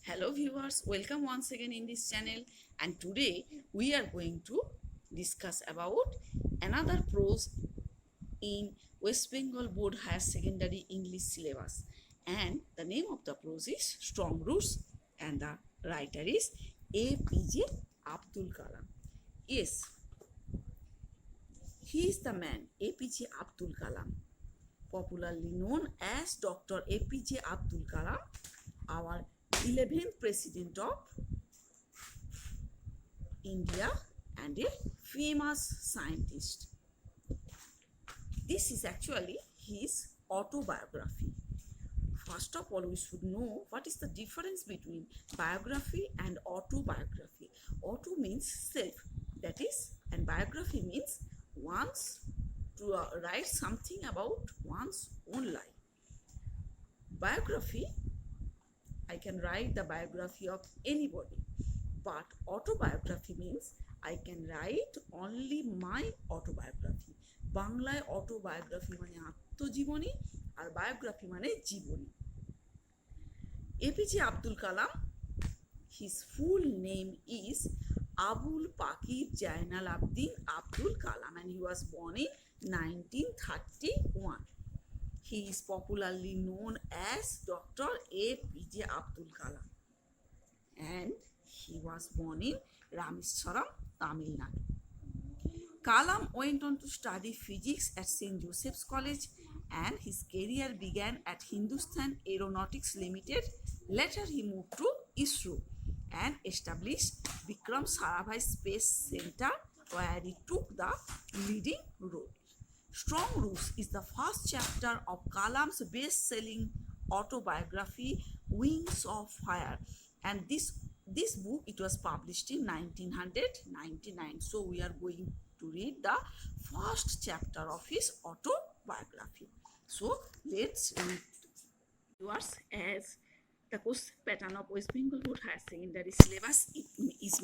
Hello viewers, welcome once again in this channel, and today we are going to discuss about another prose in West Bengal Board Higher Secondary English syllabus, and the name of the prose is Strong Roots and the writer is APJ Abdul Kalam. Yes, he is the man APJ Abdul Kalam, popularly known as Dr. APJ Abdul Kalam, our 11th president of India and a famous scientist. This is actually his autobiography. First of all, we should know what is the difference between biography and autobiography. Auto means self, that is, and biography means one's to write something about one's own life. Biography, I can write the biography of anybody, but autobiography means I can write only my autobiography. বাংলায় autobiography মানে আত্মজীবনী আর biography মানে জীবনী। APJ Abdul Kalam, his full name is Abul Pakir Jainal Abdin Abdul Kalam, and he was born in 1931. He is popularly known as Dr. APJ Abdul Kalam, and he was born in Rameswaram, Tamil Nadu. Kalam went on to study physics at St. Joseph's College, and his career began at Hindustan Aeronautics Limited. Later he moved to ISRO and established Vikram Sarabhai Space Center, where he took the leading role. Strong Roots is the first chapter of Kalam's best-selling autobiography Wings of Fire, and this book, it was published in 1999. So we are going to read the first chapter of his autobiography. So let's read. Yours, as the question pattern of West Bengal Board Higher Secondary syllabus is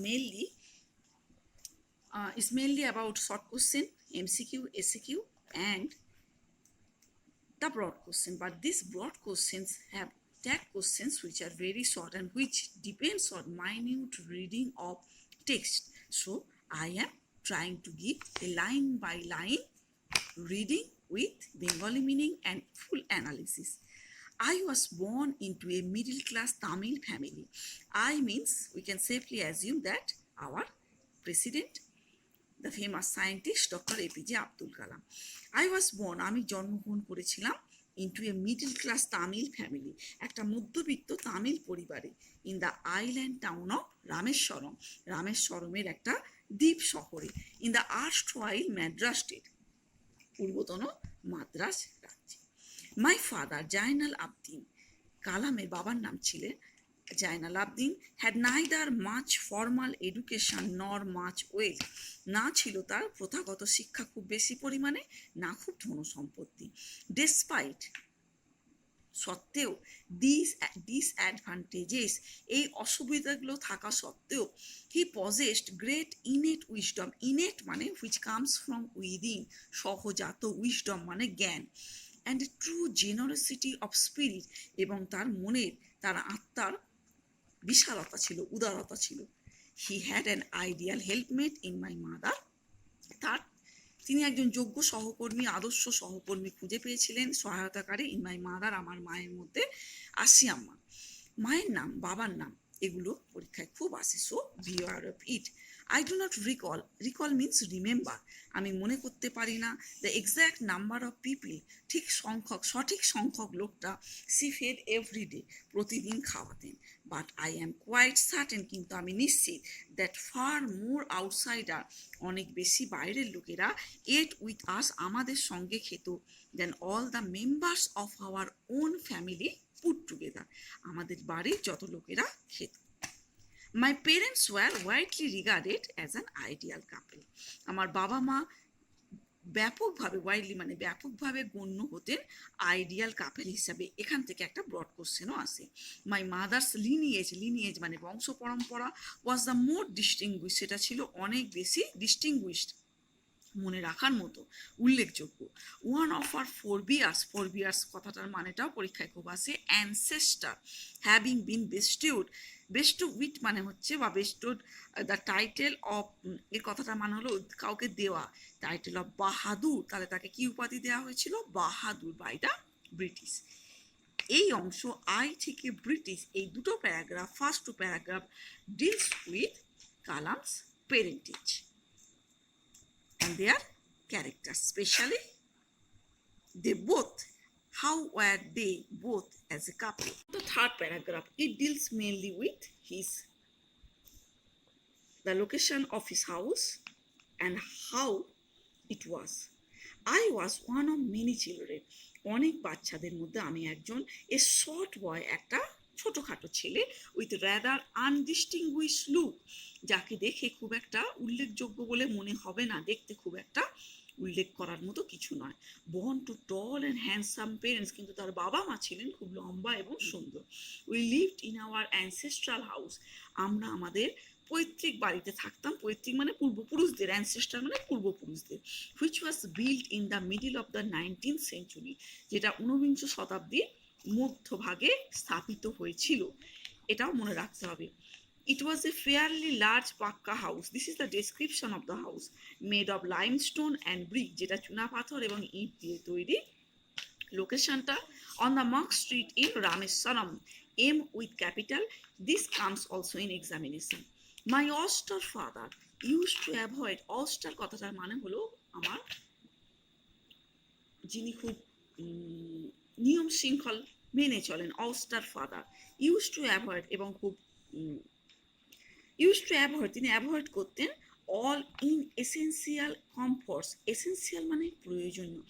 mainly about short question, MCQ, SCQ, and the broad question. But these broad questions have tag questions which are very short and which depends on minute reading of text. So I am trying to give a line by line reading with Bengali meaning and full analysis. I was born into a middle class Tamil family. I means we can safely assume that our president, the famous scientist Dr. APJ Abdul Kalam. I was born, আমি জন্মগ্রহণ করেছিলাম into a middle class Tamil family, একটা মধ্যবিত্ত তামিল পরিবারে, in the island town of Rameswaram, রামেশ্বরমের একটা দ্বীপ শহরে, in the erstwhile Madras state, পূর্বতন Madras রাজ্যে। My father, Jainal Abdin, কালামের বাবার নাম ছিলেন Jainal Abdin, had neither much formal education nor much wealth. না ছিল তার প্রথাগত শিক্ষা খুব বেশি পরিমাণে, না খুব ধন সম্পত্তি। Despite, সত্ত্বেও, disadvantages, এই অসুবিধাগুলো থাকা সত্ত্বেও, he possessed great innate wisdom. Innate মানে which comes from within, সহজাত, wisdom মানে জ্ঞান, and a true generosity of spirit, এবং তার মনের, তার আত্মার বিশালতা ছিল, উদারতা ছিল। He had an ideal helpmate in my mother. তিনি একজন যোগ্য সহকর্মী, আদর্শ সহকর্মী খুঁজে পেয়েছিলেন, সহায়তাকারী, ইন মাই মাদার, আমার মায়ের মধ্যে আসি আম্মা। মায়ের নাম, বাবার নাম, এগুলো পরীক্ষায় খুব আসে, so beware of it. I do not recall means remember, আমি মনে করতে পারি না, the exact number of people, সঠিক সংখ্যক লোকটা she fed every day, প্রতিদিন খাওয়াতেন, but I am quite certain, কিন্তু আমি নিশ্চিত, that far more outsider, অনেক বেশি বাইরের লোকেরা ate with us, আমাদের সঙ্গে খেত, than all the members of our own family put together, আমাদের বাড়ির যত লোকেরা খেত। My parents were widely regarded as an ideal couple. আমার বাবা মা ব্যাপকভাবে, ওয়াইডলি মানে ব্যাপকভাবে গণ্য হতেন আইডিয়াল কাপেল হিসাবে। এখান থেকে একটা ব্রড কোশ্চেনও আসে। মাই মাদার্স লিনিয়েজ মানে বংশ পরম্পরা, ওয়াজ দ্য মোর ডিস্টিংগুইশড, সেটা ছিল অনেক বেশি ডিস্টিংগুইশড। মনে রাখার মতো উল্লেখযোগ্য। ওয়ান অফ আর ফোরবিয়ার্স কথাটার মানেটাও পরীক্ষায় খুব আসে। অ্যানসেস্টার হ্যাভিং বিন বেস্টু উইথ মানে হচ্ছে বা বেস্টুড দ্য টাইটেল অফ, এই কথাটার মানে হলো কাউকে দেওয়া টাইটেল অফ বাহাদুর, তাহলে তাকে কি উপাধি দেওয়া হয়েছিল? Bahadur by the British. এই অংশ আই থেকে ব্রিটিশ, এই দুটো paragraph, first two paragraph deals with Kalam's parentage and their characters, especially they both, how were they both as a couple. The third paragraph, it deals mainly with the location of his house and how it was. I was one of many children. অনেক বাচ্চাদের মধ্যে আমি একজন। A short বয়, একটা ছোটখাটো ছেলে, with rather আনডিস্টিংগুইশ look, যাকে দেখে খুব একটা উল্লেখযোগ্য বলে মনে হবে না, দেখতে খুব একটা উল্লেখ করার মতো কিছু নয়। Born to tall and handsome parents, কিন্তু তার বাবা মা ছিলেন খুব লম্বা এবং সুন্দর। We lived in our ancestral house, আমরা আমাদের পৈতৃক বাড়িতে থাকতাম। পৈতৃক মানে পূর্বপুরুষদের, অ্যানসেস্টার মানে পূর্বপুরুষদের। Which was build in the middle of the 19th century, যেটা 19 শতাব্দীর মধ্যভাগে স্থাপিত হয়েছিল, এটাও মনে রাখতে হবে। It was a fairly large pucca house, this is the description of the house, made of limestone and brick, যেটা চুনা পাথর এবং ইট দিয়ে তৈরি। লোকেশনটা on the Mark street in Rameswaram, M with capital, this comes also in examination. My austere father use to avoid, austere কথাটার মানে হলো আমার, যিনি খুব নিয়ম শৃঙ্খল মেনে চলেন, austere father. Use to avoid, এবং খুব তিনি অ্যাভয়েড করতেন অল ইন এসেন্সিয়াল কমফর্টস, এসেন্সিয়াল মানে প্রয়োজনীয়,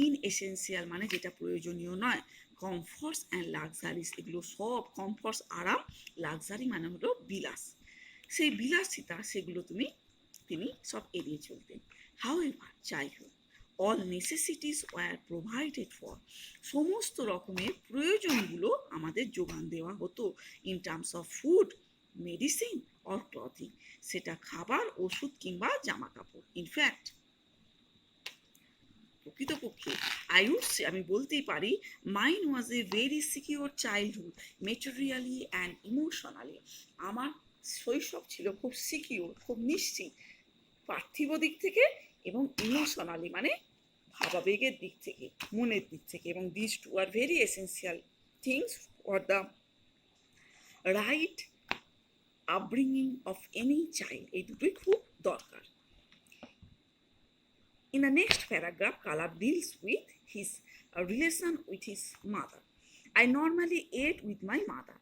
ইন এসেন্সিয়াল মানে যেটা প্রয়োজনীয় নয়, কমফর্টস অ্যান্ড লাক্সারিস, এগুলো সব, কমফর্টস আরাম, লাক্সারি মানে হলো বিলাস, সেই বিলাসিতা, সেগুলো তিনি সব এড়িয়ে চলতেন। হাউএভার, যাই হোক, all necessities were provided for, সমস্ত রকমের প্রয়োজনগুলো আমাদের যোগান দেওয়া হতো, in terms of food, medicine or clothing, সেটা খাবার, ওষুধ কিংবা জামা কাপড়। ইনফ্যাক্ট, প্রকৃতপক্ষে আমি বলতেই পারি, mine was a very secure childhood, materially and emotionally, আমার শৈশব ছিল খুব সিকিউর, খুব নিশ্চিত, পার্থিব দিক থেকে এবং ইমোশনালি মানে ভাবাবেগের দিক থেকে, মনের দিক থেকে, এবং this two are very essential things for the right upbringing of any child, এই দুটোই খুব দরকার। In the next paragraph, Kalab deals with his relation with his mother. I normally ate with my mother.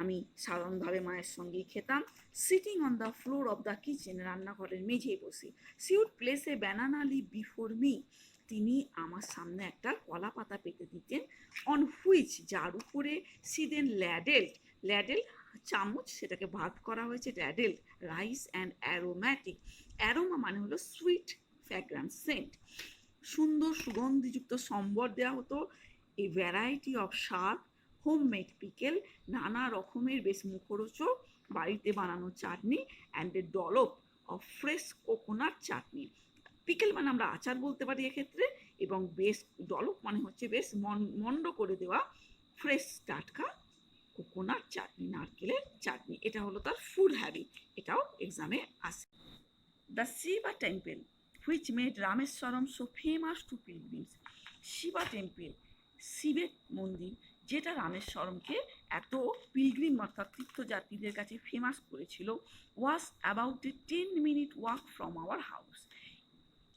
আমি সাধারণভাবে মায়ের সঙ্গেই খেতাম। Sitting on the floor of the kitchen, রান্নাঘরের মেঝেই বসে। She would place a banana leaf before me, তিনি আমার সামনে একটা কলা পাতা পেতে দিতেন। অন হুইচ, যার উপরে সি দেন ল্যাডেল চামচ, সেটাকে ভাগ করা হয়েছে ল্যাডেল, রাইস অ্যান্ড অ্যারোম্যাটিক, অ্যারোমা মানে হলো সুইট ফ্র্যাগ্রান্স সেন্ট, সুন্দর সুগন্ধিযুক্ত সম্বর দেওয়া হতো। A variety of saag, homemade pickle, নানা রকমের বেশ মুখরোচক বাড়িতে বানানো chutney, and a dollop of fresh coconut chutney, pickle মানে আমরা আচার বলতে পারি এক্ষেত্রে, এবং বেশ ডলপ মানে হচ্ছে বেশ মন্ড করে দেওয়া ফ্রেশ টাটকা কোকোনাট চাটনি, নারকেলের চাটনি, এটা হলো তার ফুড হ্যাবিট, এটাও এক্সামে আসে। The Shiva temple which made Rameswaram so famous to pilgrims, Shiva temple, শিবের মন্দির, যেটা রামেশ্বরমকে এত পিলগ্রিম অর্থাৎ তীর্থযাত্রীদের কাছে ফেমাস করেছিল, was about a 10-minute walk from our house.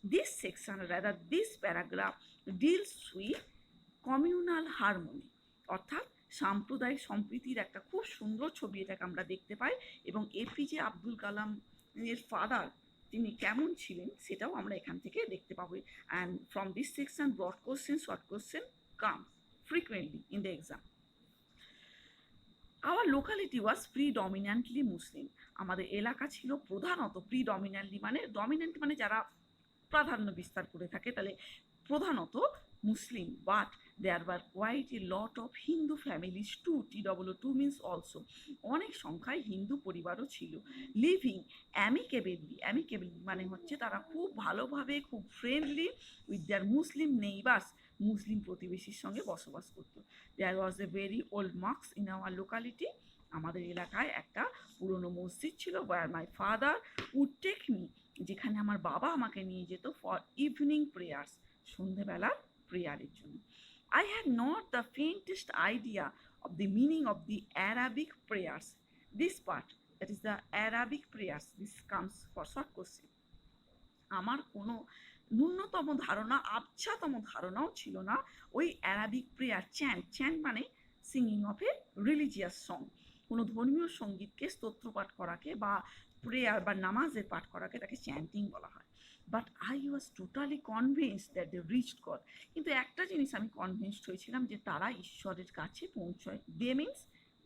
This section, rather this paragraph, deals with communal harmony, অর্থাৎ সাম্প্রদায়িক সম্প্রীতির একটা খুব সুন্দর ছবি এটাকে আমরা দেখতে পাই, এবং এপিজে আব্দুল কালাম এর ফাদার তিনি কেমন ছিলেন সেটাও আমরা এখান থেকে দেখতে পাবো। And from this section broad question, short question come frequently in the exam. Our locality was predominantly Muslim. আমাদের এলাকা ছিল প্রধানত, প্রিডমিন্যান্টলি মানে, ডমিন্যান্ট মানে যারা প্রাধান্য বিস্তার করে থাকে, তাহলে প্রধানত Muslim, but there were quite a lot of Hindu families too, TWO2 means also, অনেক সংখ্যায় হিন্দু পরিবারও ছিল, লিভিং অ্যামিকেবলি মানে হচ্ছে তারা খুব ভালোভাবে, খুব friendly with their Muslim neighbours, Muslim প্রতিবেশীর সঙ্গে বসবাস করতো। There was a very old mosque in our locality, আমাদের এলাকায় একটা পুরনো মসজিদ ছিল, where my father would take me, যেখানে আমার বাবা আমাকে নিয়ে যেত ফর ইভিনিং প্রেয়ার্স, সন্ধেবেলার প্রেয়ারের জন্য। I had not the faintest idea of the meaning of the Arabic prayers. This part, that is the Arabic prayers, this comes for short question. আমার কোনো ন্যূনতম ধারণা, আবছাতম ধারণাও ছিল না ওই অ্যারাবিক প্রেয়ার, চ্যান্ট মানে singing of A religious song, কোনো ধর্মীয় সঙ্গীতকে স্তোত্রপাঠ করাকে বা প্রেয়ার বা নামাজের পাঠ করাকে তাকে চ্যান্টিং বলা হয়। But I was totally convinced that they reached God, কিন্তু একটা জিনিস আমি কনভিন্সড হয়েছিলাম যে তারা ঈশ্বরের কাছে পৌঁছয়। They means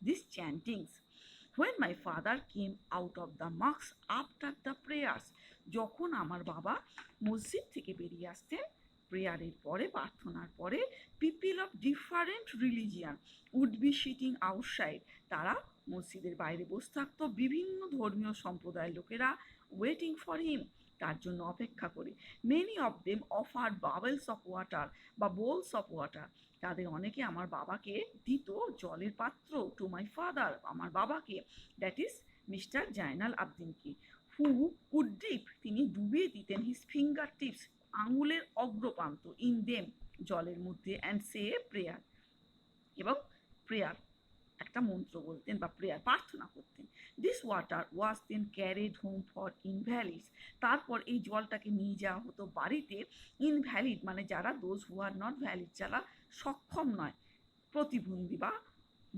this chantings. When my father came out of the mosque after the prayers, যখন আমার বাবা মসজিদ থেকে বেরিয়ে আসতেন প্রেয়ারের পরে, প্রার্থনার পরে, people of different religion would be sitting outside, তারা মসজিদের বাইরে বসে থাকতো, বিভিন্ন ধর্মীয় সম্প্রদায়ের লোকেরা ওয়েটিং ফর হিম, তার জন্য অপেক্ষা করে। Many of them offer bubbles of water বা বোলস অফ ওয়াটার, তাদের অনেকে আমার বাবাকে দিত জলের পাত্র, টু মাই ফাদার, আমার বাবাকে, দ্যাট ইজ মিস্টার জাইনাল আবদিনকে, হু উড ডিপ, তিনি ডুবিয়ে দিতেন হিজ ফিঙ্গার টিপস, আঙুলের অগ্রপ্রান্ত, ইন দেম, জলের মধ্যে, অ্যান্ড সে প্রেয়ার, এবং প্রেয়ার একটা মন্ত্র বলতেন বা প্রেয়ার প্রার্থনা করতেন। This water was then carried home for invalids, তারপর এই জলটাকে নিয়ে যাওয়া হতো বাড়িতে ইনভ্যালিড মানে যারা those who are not valid, যারা সক্ষম নয়, প্রতিবন্ধী বা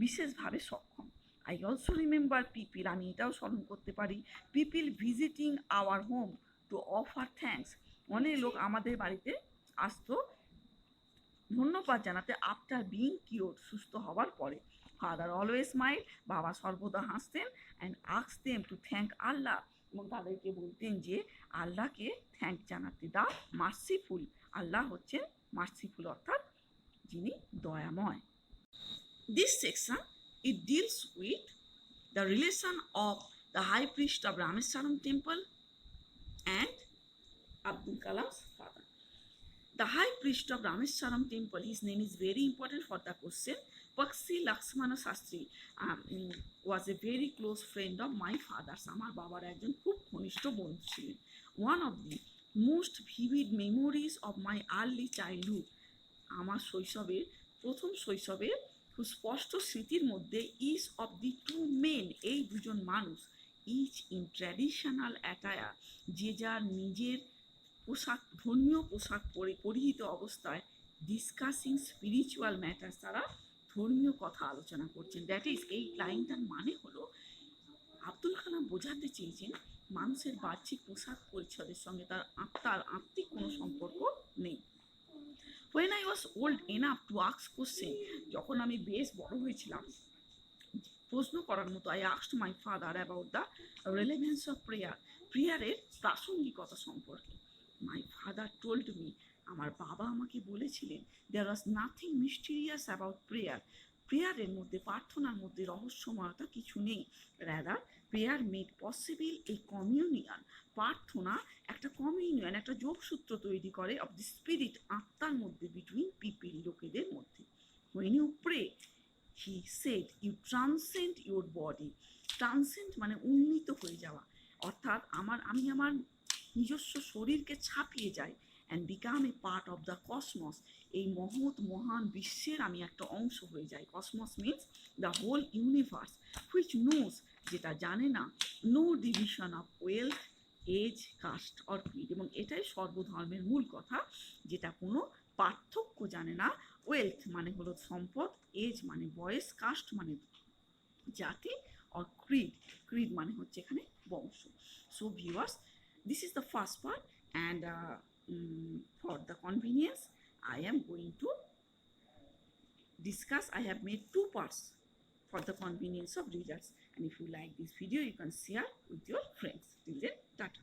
বিশেষভাবে সক্ষম। আই অলসো রিমেম্বার পিপিল, আমি এটাও স্মরণ করতে পারি, people visiting our home to offer thanks, অনেক লোক আমাদের বাড়িতে আসতো ধন্যবাদ জানাতে, আফটার বিং কিওর, সুস্থ হওয়ার পরে। ফাদার অলওয়েজ স্মাইল, বাবা সর্বদা হাসতেন, and ask them to thank Allah, এবং তাদেরকে বলতেন যে আল্লাহকে থ্যাঙ্ক জানাতে, দা মার্সিফুল, আল্লাহ হচ্ছেন মার্সিফুল অর্থাৎ যিনি দয়াময়। This section it deals with the relation of the high priest of Rameswaram temple and Abdul Kalam's father. The high priest of Rameswaram temple, his name is very important for the question. Pakshi Lakshmana Shastri was a very close friend of my father's. আমার বাবার একজন খুব ঘনিষ্ঠ বন্ধু ছিলেন। One of the most vivid memories of my early childhood, আমার শৈশবের প্রথম শৈশবের খুব স্পষ্ট স্মৃতির মধ্যে, is of the two men, এই দুজন মানুষ, ইচ ইন ট্র্যাডিশনাল অ্যাটায়ার, যে যার নিজের পোশাক, ধর্মীয় পোশাক পরিহিত অবস্থায়, ডিসকাসিং স্পিরিচুয়াল ম্যাটার্স, তারা ধর্মীয় কথা আলোচনা করছেন। দ্যাট ইজ, এই লাইনটার মানে হলো আব্দুল কালাম বোঝাতে চেয়েছেন মানুষের বাহ্যিক পোশাক পরিচ্ছদের সঙ্গে তার আত্মার আত্মিক কোনো সম্পর্ক নেই। When I was old enough to ask question, যখন আমি বেশ বড় হয়েছিলাম প্রশ্ন করার মতো, I asked my father about the relevance of prayer, প্রেয়ারের প্রাসঙ্গিকতা সম্পর্কে। My father told me, আমার বাবা আমাকে বলেছিলেন, there was nothing mysterious about prayer, প্রেয়ারের মধ্যে, প্রার্থনার মধ্যে রহস্যময়তা কিছু নেই। রাদার প্রেয়ার মেড পসিবল এই কমিউনিয়ন, প্রার্থনা একটা কমিউনিয়ন, একটা যোগসূত্র তৈরি করে অফ দি স্পিরিট, আত্মার মধ্যে, বিটুইন পিপিল, লোকেদের মধ্যে। when you pray, he said, you transcend your body, transcend মানে উন্নীত হয়ে যাওয়া, অর্থাৎ আমি আমার নিজস্ব শরীরকে ছাপিয়ে যাই, and become a part of the cosmos, এই মহৎ মহান বিশ্বের আমি একটা অংশ হয়ে যাই। Cosmos means the whole universe, which knows, যেটা জানে না, no division of wealth, age, caste or creed, এবং এটাই সর্বধর্মের মূল কথা, যেটা কোনো পার্থক্য জানে না। ওয়েলথ মানে হলো সম্পদ, এজ মানে বয়স, কাস্ট মানে জাতি, অর ক্রিড মানে হচ্ছে এখানে বংশ। So viewers, this is the first part, and for the convenience I am going to discuss, I have made two parts for the convenience of readers, and if you like this video you can share with your friends. Till then, tata.